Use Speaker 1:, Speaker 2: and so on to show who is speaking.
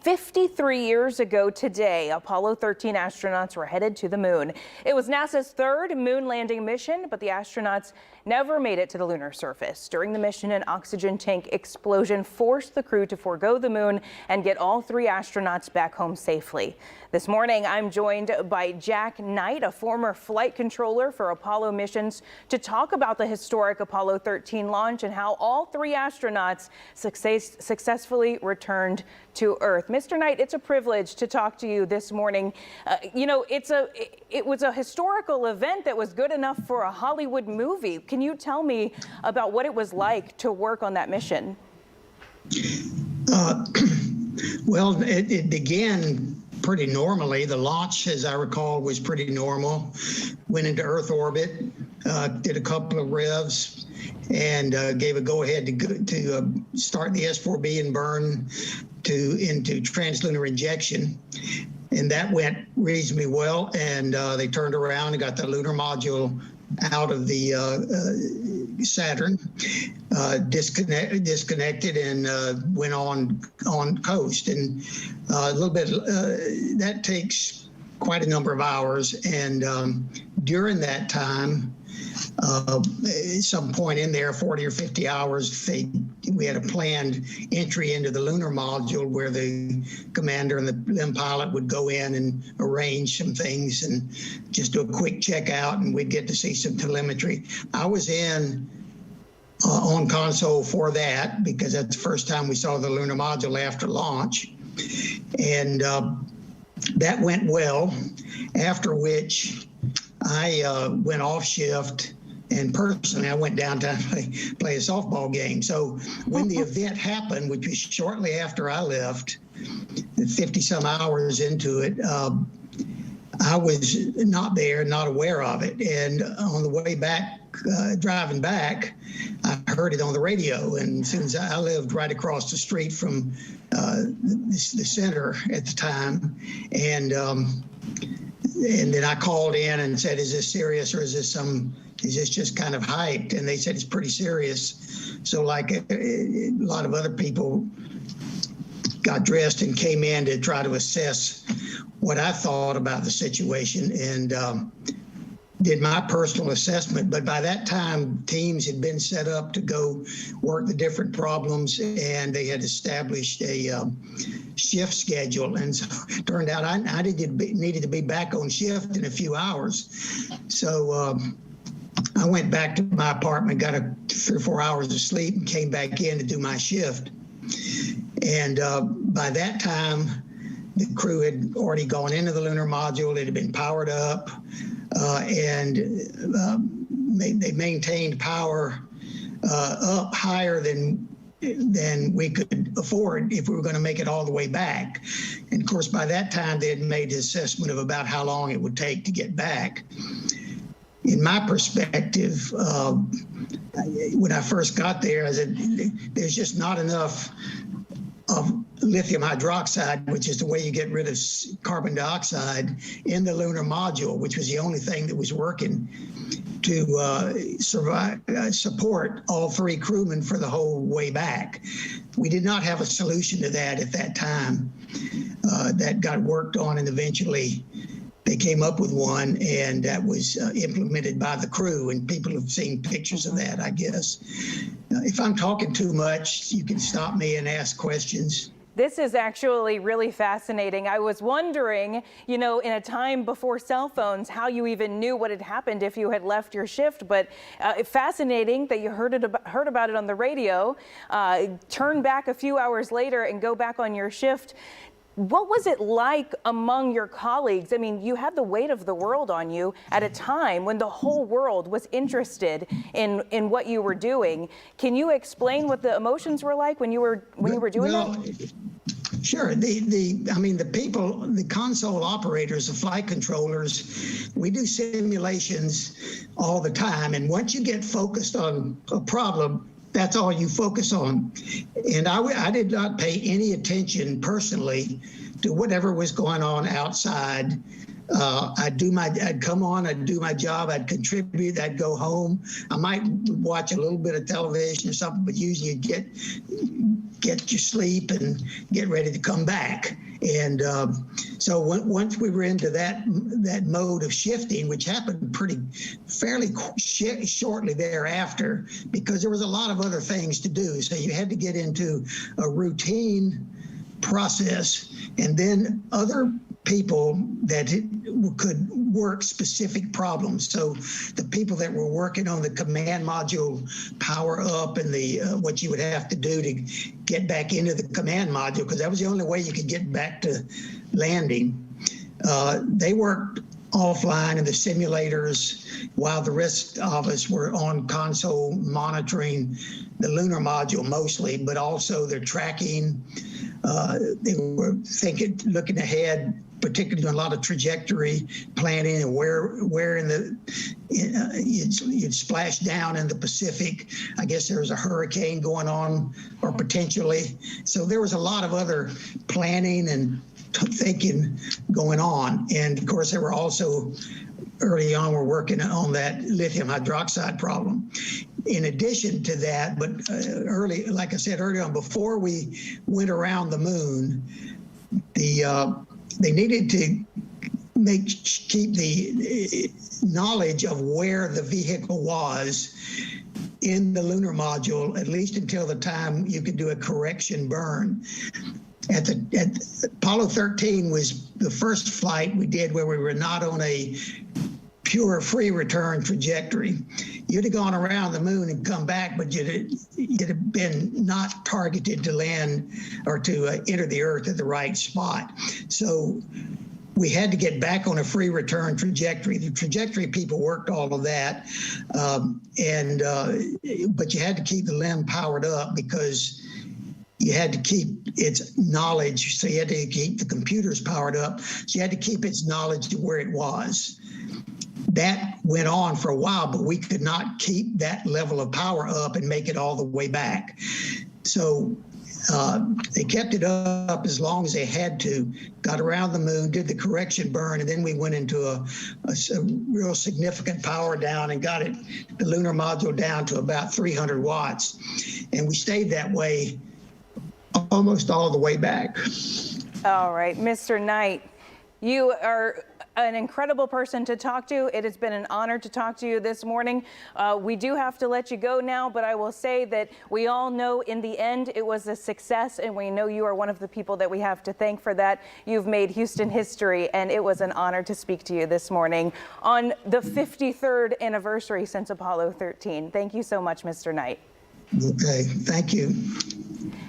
Speaker 1: 53 years ago today, Apollo 13 astronauts were headed to the moon. It was NASA's third moon landing mission, but the astronauts never made it to the lunar surface. During the mission, an oxygen tank explosion forced the crew to forego the moon and get all three astronauts back home safely. This morning, I'm joined by Jack Knight, a former flight controller for Apollo missions, to talk about the historic Apollo 13 launch and how all three astronauts successfully returned to Earth. Mr. Knight, it's a privilege to talk to you this morning. It was a historical event that was good enough for a Hollywood movie. Can you tell me about what it was like to work on that mission?
Speaker 2: Well, it began pretty normally. The launch, as I recall, was pretty normal. Went into Earth orbit, did a couple of revs, and gave a go-ahead to start the S-4B and burn into translunar injection. And that went reasonably well, and they turned around and got the lunar module out of the Saturn, disconnected, and went on coast. And a little bit that takes quite a number of hours. And during that time, at some point in there, 40 or 50 hours, we had a planned entry into the lunar module where the commander and the LIM pilot would go in and arrange some things and just do a quick checkout, and we'd get to see some telemetry. I was in on console for that because that's the first time we saw the lunar module after launch. And that went well, after which I went off shift, and personally I went downtown to play a softball game. So when the event happened, which was shortly after I left, 50 some hours into it, I was not there, not aware of it. And on the way back, driving back, I heard it on the radio. And as soon as I lived right across the street from the center at the time, and then I called in and said, "Is this serious, or is this just kind of hyped?" And they said it's pretty serious. So like a lot of other people got dressed and came in to try to assess what I thought about the situation, and did my personal assessment. But by that time, teams had been set up to go work the different problems, and they had established a shift schedule. And so it turned out I needed to be back on shift in a few hours. So I went back to my apartment, got 3 or 4 hours of sleep, and came back in to do my shift. And by that time, the crew had already gone into the lunar module. It had been powered up, and they maintained power up higher than we could afford if we were going to make it all the way back. And of course, by that time, they had made an assessment of about how long it would take to get back. In my perspective, when I first got there, I said, there's just not enough of lithium hydroxide, which is the way you get rid of carbon dioxide, in the lunar module, which was the only thing that was working to support all three crewmen for the whole way back. We did not have a solution to that at that time. That got worked on, and eventually they came up with one, and that was implemented by the crew, and people have seen pictures of that, I guess. If I'm talking too much, you can stop me and ask questions.
Speaker 1: This is actually really fascinating. I was wondering, in a time before cell phones, how you even knew what had happened if you had left your shift. But fascinating that you heard about it on the radio, turn back a few hours later and go back on your shift. What was it like among your colleagues? I mean, you had the weight of the world on you at a time when the whole world was interested in what you were doing. Can you explain what the emotions were like when you were doing that?
Speaker 2: Sure. The people, the console operators, the flight controllers, we do simulations all the time. And once you get focused on a problem, that's all you focus on. And I did not pay any attention personally to whatever was going on outside I'd come on, I'd do my job, I'd contribute, I'd go home. I might watch a little bit of television or something, but usually you'd get your sleep and get ready to come back. And so once we were into that mode of shifting, which happened fairly shortly thereafter, because there was a lot of other things to do. So you had to get into a routine process, and then other people that could work specific problems. So the people that were working on the command module power up and the what you would have to do to get back into the command module, because that was the only way you could get back to landing. They worked offline in the simulators while the rest of us were on console monitoring the lunar module mostly, but also their tracking. They were looking ahead, particularly doing a lot of trajectory planning and where in the you'd splash down in the Pacific. I guess there was a hurricane going on, or potentially. So there was a lot of other planning and thinking going on. And of course, they were also early on, we're working on that lithium hydroxide problem. In addition to that, but like I said early on, before we went around the moon, they needed to keep the knowledge of where the vehicle was in the lunar module, at least until the time you could do a correction burn. Apollo 13 was the first flight we did where we were not on a pure free return trajectory. You'd have gone around the moon and come back, but you'd have been not targeted to land or to enter the Earth at the right spot. So we had to get back on a free return trajectory. The trajectory people worked all of that, but you had to keep the LEM powered up because you had to keep its knowledge. So you had to keep the computers powered up. So you had to keep its knowledge to where it was. That went on for a while, but we could not keep that level of power up and make it all the way back. So they kept it up as long as they had to, got around the moon, did the correction burn, and then we went into a real significant power down and got the lunar module down to about 300 watts. And we stayed that way almost all the way back.
Speaker 1: All right, Mr. Knight, you are an incredible person to talk to. It has been an honor to talk to you this morning. We do have to let you go now, but I will say that we all know in the end it was a success, and we know you are one of the people that we have to thank for that. You've made Houston history, and it was an honor to speak to you this morning on the 53rd anniversary since Apollo 13. Thank you so much, Mr. Knight.
Speaker 2: Okay, thank you.